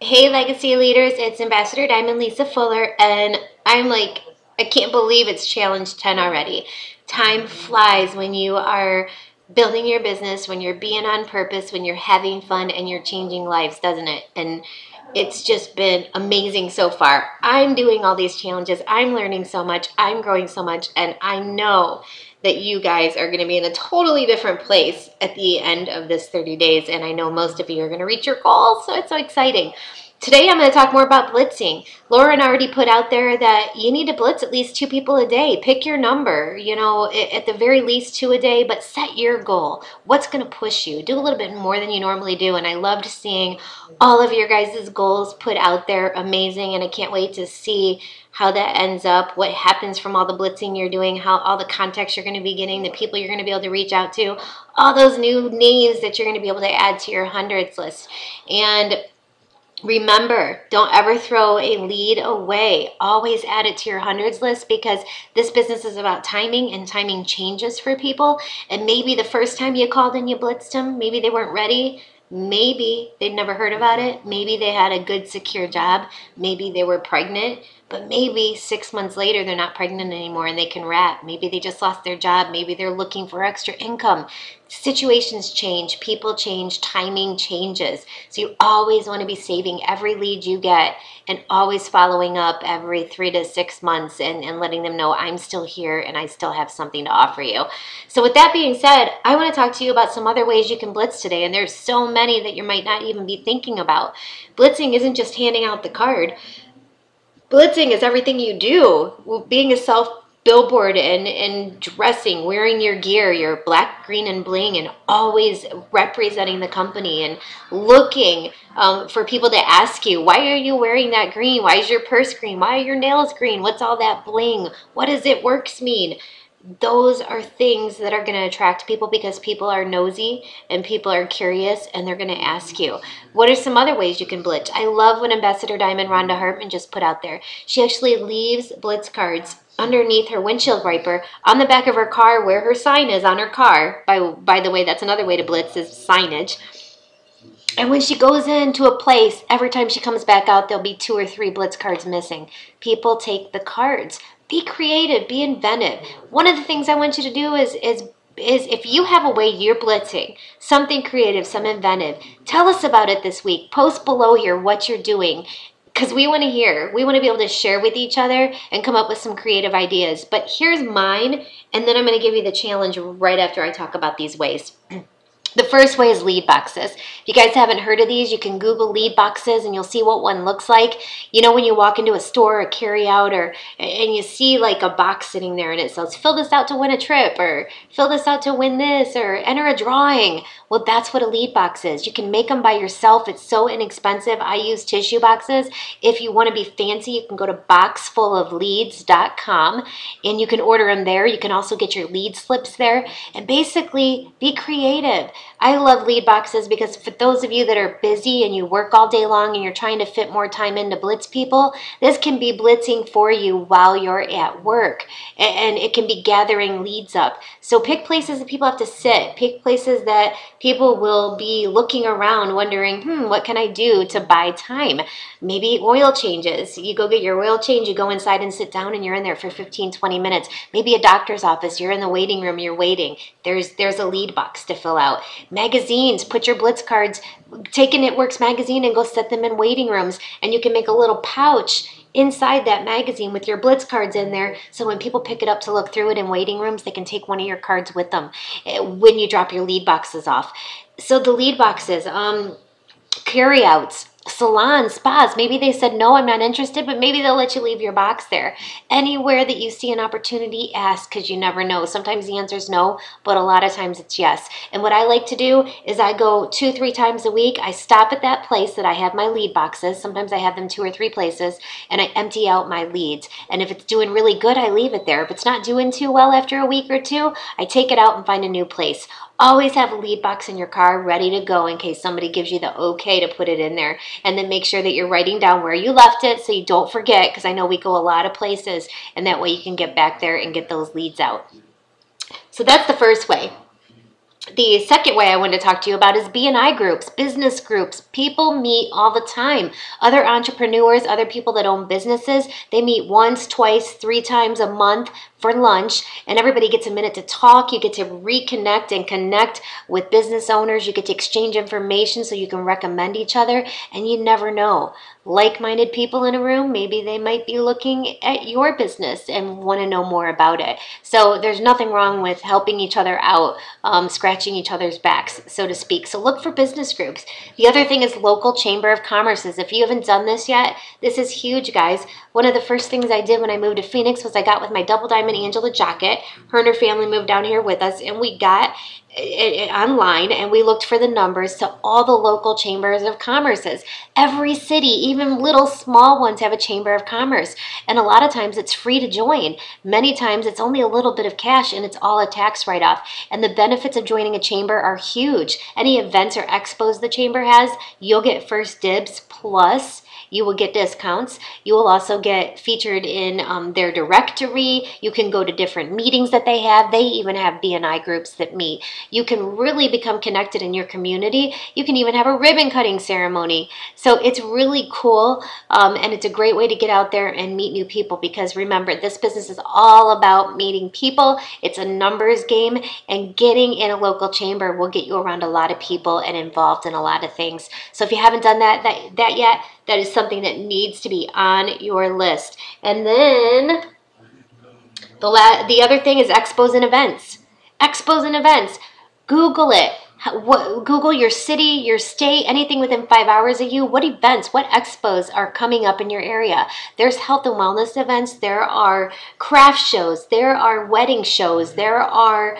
Hey, Legacy Leaders, it's Ambassador Diamond Lisa Fuller, and I can't believe it's challenge 10 already. Time flies when you are building your business, when you're being on purpose, when you're having fun, and you're changing lives, doesn't it? And it's just been amazing so far. I'm doing all these challenges, I'm learning so much, I'm growing so much, and I know that you guys are going to be in a totally different place at the end of this 30 days, and I know most of you are going to reach your goals, so it's so exciting. Today I'm going to talk more about blitzing. Lauren already put out there that you need to blitz at least 2 people a day. Pick your number, you know, at the very least 2 a day, but set your goal. What's going to push you? Do a little bit more than you normally do, and I loved seeing all of your guys' goals put out there. Amazing, and I can't wait to see how that ends up, what happens from all the blitzing you're doing, how all the contacts you're going to be getting, the people you're going to be able to reach out to, all those new names that you're going to be able to add to your hundreds list. And remember, don't ever throw a lead away. Always add it to your hundreds list, because this business is about timing, and timing changes for people. And maybe the first time you called and you blitzed them, maybe they weren't ready. Maybe they'd never heard about it. Maybe they had a good, secure job. Maybe they were pregnant. But maybe 6 months later, they're not pregnant anymore and they can wrap. Maybe they just lost their job. Maybe they're looking for extra income. Situations change, people change, timing changes. So you always want to be saving every lead you get and always following up every 3 to 6 months and letting them know I'm still here and I still have something to offer you. So with that being said, I want to talk to you about some other ways you can blitz today. And there's so many that you might not even be thinking about. Blitzing isn't just handing out the card. Blitzing is everything you do. Being a self-billboard and dressing, wearing your gear, your black, green, and bling, and always representing the company and looking for people to ask you, why are you wearing that green? Why is your purse green? Why are your nails green? What's all that bling? What does it works mean? Those are things that are going to attract people, because people are nosy and people are curious and they're going to ask you. What are some other ways you can blitz? I love what Ambassador Diamond Rhonda Hartman just put out there. She actually leaves blitz cards underneath her windshield wiper on the back of her car where her sign is on her car. By the way, that's another way to blitz, is signage. And when she goes into a place, every time she comes back out, there'll be 2 or 3 blitz cards missing. People take the cards. Be creative, be inventive. One of the things I want you to do is if you have a way you're blitzing, something creative, some inventive, tell us about it this week. Post below here what you're doing, because we want to hear. We want to be able to share with each other and come up with some creative ideas. But here's mine, and then I'm going to give you the challenge right after I talk about these ways. The first way is lead boxes. If you guys haven't heard of these, you can Google lead boxes and you'll see what one looks like. You know, when you walk into a store or carry out, and you see like a box sitting there and it says, fill this out to win a trip, or fill this out to win this, or enter a drawing. Well, that's what a lead box is. You can make them by yourself. It's so inexpensive. I use tissue boxes. If you want to be fancy, you can go to boxfulofleads.com and you can order them there. You can also get your lead slips there, and basically be creative. I love lead boxes because for those of you that are busy and you work all day long and you're trying to fit more time in to blitz people, this can be blitzing for you while you're at work, and it can be gathering leads up. So pick places that people have to sit. Pick places that people will be looking around wondering, what can I do to buy time? Maybe oil changes. You go get your oil change, you go inside and sit down, and you're in there for 15, 20 minutes. Maybe a doctor's office, you're in the waiting room, you're waiting. There's a lead box to fill out. Magazines, put your blitz cards, take an It Works magazine and go set them in waiting rooms, and you can make a little pouch inside that magazine with your blitz cards in there, so when people pick it up to look through it in waiting rooms, they can take one of your cards with them when you drop your lead boxes off. So the lead boxes, carryouts, salons, spas, maybe they said, no, I'm not interested, but maybe they'll let you leave your box there. Anywhere that you see an opportunity, ask, because you never know. Sometimes the answer is no, but a lot of times it's yes. And what I like to do is I go 2 or 3 times a week. I stop at that place that I have my lead boxes. Sometimes I have them 2 or 3 places, and I empty out my leads. And if it's doing really good, I leave it there. If it's not doing too well after a week or 2, I take it out and find a new place. Always have a lead box in your car ready to go in case somebody gives you the okay to put it in there. And then make sure that you're writing down where you left it so you don't forget, because I know we go a lot of places, and that way you can get back there and get those leads out. So that's the first way. The second way I wanted to talk to you about is B&I groups, business groups. People meet all the time. Other entrepreneurs, other people that own businesses, they meet once, twice, 3 times a month for lunch, and everybody gets a minute to talk. You get to reconnect and connect with business owners. You get to exchange information so you can recommend each other, and you never know. Like-minded people in a room, maybe they might be looking at your business and want to know more about it. So there's nothing wrong with helping each other out, scratching each other's backs, so to speak. So look for business groups. The other thing is local chamber of commerces. If you haven't done this yet, this is huge, guys. One of the first things I did when I moved to Phoenix was I got with my Double Diamond Angela jacket. Her and her family moved down here with us, and we got online and we looked for the numbers to all the local chambers of commerces. Every city, even little small ones, have a chamber of commerce, and a lot of times it's free to join. Many times it's only a little bit of cash and it's all a tax write-off, and the benefits of joining a chamber are huge. Any events or expos the chamber has, you'll get first dibs, plus you will get discounts. You will also get featured in their directory. You can go to different meetings that they have. They even have B&I groups that meet. You can really become connected in your community. You can even have a ribbon cutting ceremony. So it's really cool, and it's a great way to get out there and meet new people, because remember, this business is all about meeting people. It's a numbers game, and getting in a local chamber will get you around a lot of people and involved in a lot of things. So if you haven't done that yet, that is something that needs to be on your list. And then the other thing is expos and events. Expos and events. Google it. Google your city, your state, anything within 5 hours of you. What events, what expos are coming up in your area? There's health and wellness events. There are craft shows. There are wedding shows. There are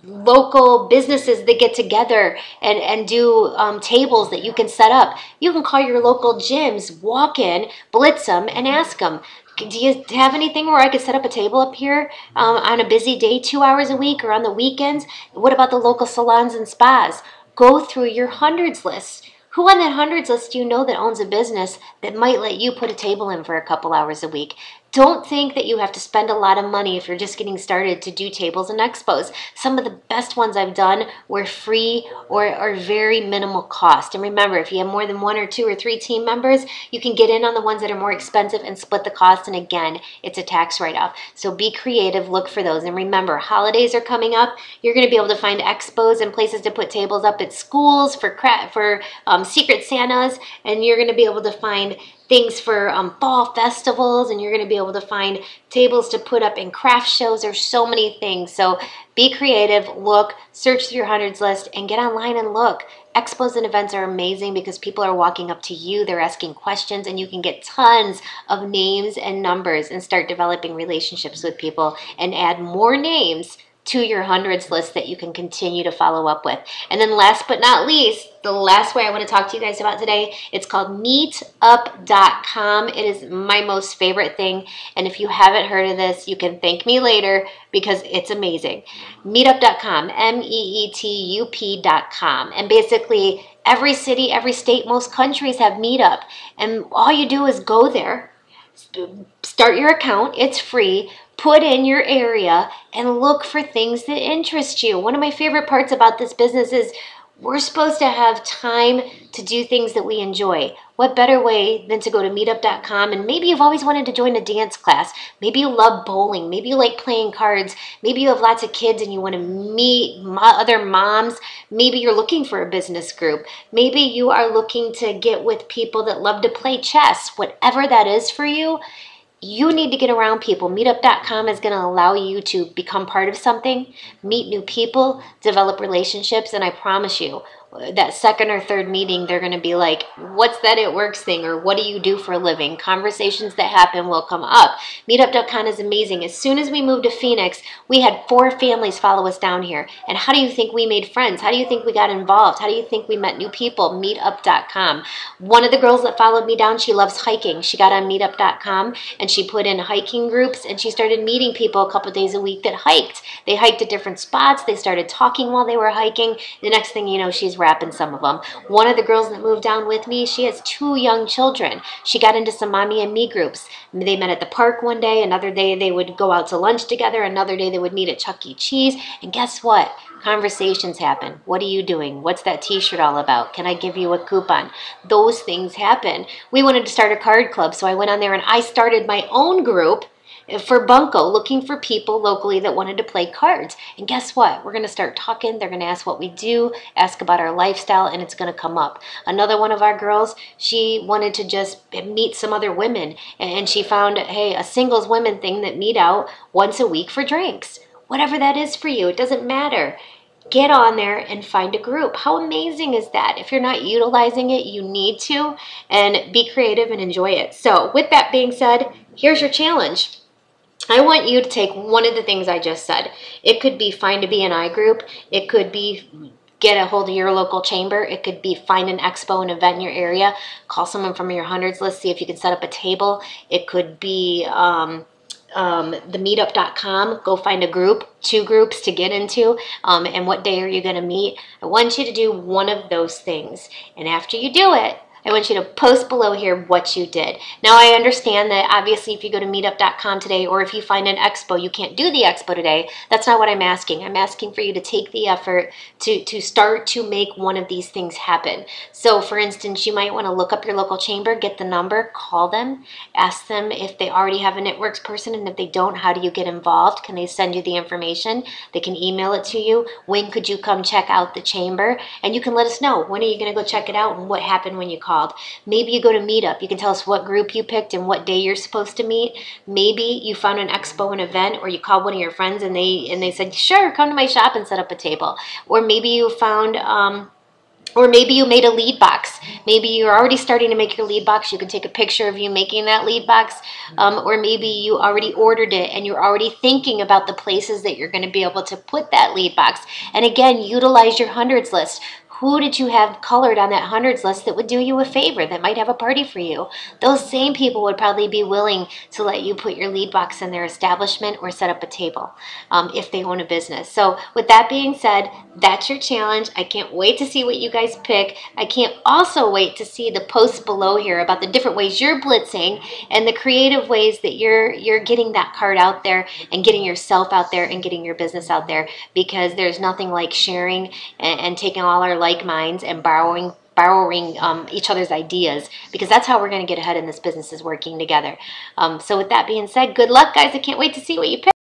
local businesses that get together and do tables that you can set up. You can call your local gyms, walk in, blitz them, and ask them, do you have anything where I could set up a table up here on a busy day, 2 hours a week, or on the weekends? What about the local salons and spas? Go through your hundreds list. Who on that hundreds list do you know that owns a business that might let you put a table in for a couple hours a week? Don't think that you have to spend a lot of money if you're just getting started to do tables and expos. Some of the best ones I've done were free or are very minimal cost. And remember, if you have more than 1 or 2 or 3 team members, you can get in on the ones that are more expensive and split the cost. And again, it's a tax write-off. So be creative, look for those. And remember, holidays are coming up. You're going to be able to find expos and places to put tables up at schools for Secret Santas, and you're going to be able to find things for fall festivals, and you're going to be able to find tables to put up in craft shows. There's so many things. So be creative, look, search through your hundreds list, and get online and look. Expos and events are amazing because people are walking up to you, they're asking questions, and you can get tons of names and numbers and start developing relationships with people and add more names to your hundreds list that you can continue to follow up with. And then last but not least, the last way I want to talk to you guys about today, it's called meetup.com. It is my most favorite thing, and if you haven't heard of this, you can thank me later because it's amazing. Meetup.com, meetup.com, and basically every city, every state, most countries have Meetup, and all you do is go there, start your account, it's free, put in your area, and look for things that interest you. One of my favorite parts about this business is we're supposed to have time to do things that we enjoy. What better way than to go to meetup.com, and maybe you've always wanted to join a dance class. Maybe you love bowling. Maybe you like playing cards. Maybe you have lots of kids and you want to meet other moms. Maybe you're looking for a business group. Maybe you are looking to get with people that love to play chess. Whatever that is for you, you need to get around people. Meetup.com is going to allow you to become part of something, meet new people, develop relationships, and I promise you, that second or third meeting, they're going to be like, what's that It Works thing? Or what do you do for a living? Conversations that happen will come up. Meetup.com is amazing. As soon as we moved to Phoenix, we had 4 families follow us down here. And how do you think we made friends? How do you think we got involved? How do you think we met new people? Meetup.com. One of the girls that followed me down, she loves hiking. She got on Meetup.com and she put in hiking groups and she started meeting people a couple days a week that hiked. They hiked at different spots. They started talking while they were hiking. The next thing you know, she's wrapping some of them. One of the girls that moved down with me, she has 2 young children. She got into some mommy and me groups. They met at the park one day. Another day they would go out to lunch together. Another day they would meet at Chuck E. Cheese. And guess what? Conversations happen. What are you doing? What's that t-shirt all about? Can I give you a coupon? Those things happen. We wanted to start a card club, so I went on there and I started my own group for Bunko, looking for people locally that wanted to play cards. And guess what? We're going to start talking. They're going to ask what we do, ask about our lifestyle, and it's going to come up. Another one of our girls, she wanted to just meet some other women, and she found, hey, a singles women thing that meet out once a week for drinks. Whatever that is for you, it doesn't matter. Get on there and find a group. How amazing is that? If you're not utilizing it, you need to, and be creative and enjoy it. So with that being said, here's your challenge. I want you to take one of the things I just said. It could be find a BNI group. It could be get a hold of your local chamber. It could be find an expo, an event in your area. Call someone from your hundreds list, see if you can set up a table. It could be themeetup.com. Go find a group, 2 groups to get into, and what day are you going to meet. I want you to do one of those things. And after you do it, I want you to post below here what you did. Now, I understand that obviously if you go to meetup.com today, or if you find an expo, you can't do the expo today. That's not what I'm asking. I'm asking for you to take the effort to start to make one of these things happen. So for instance, you might want to look up your local chamber, get the number, call them, ask them if they already have a Knitworks person, and if they don't, how do you get involved? Can they send you the information? They can email it to you. When could you come check out the chamber? And you can let us know. When are you going to go check it out, and what happened when you called? Maybe you go to Meetup. You can tell us what group you picked and what day you're supposed to meet. Maybe you found an expo, an event, or you called one of your friends and they said, sure, come to my shop and set up a table. Or maybe you found or maybe you made a lead box. Maybe you're already starting to make your lead box. You can take a picture of you making that lead box. Or maybe you already ordered it and you're already thinking about the places that you're going to be able to put that lead box. And again, utilize your hundreds list. Who did you have colored on that hundreds list that would do you a favor, that might have a party for you? Those same people would probably be willing to let you put your lead box in their establishment or set up a table if they own a business. So with that being said, that's your challenge. I can't wait to see what you guys pick. I can't also wait to see the posts below here about the different ways you're blitzing and the creative ways that you're getting that card out there and getting yourself out there and getting your business out there, because there's nothing like sharing and taking all our like minds and borrowing each other's ideas, because that's how we're going to get ahead in this business, is working together. So with that being said, good luck, guys. I can't wait to see what you pick.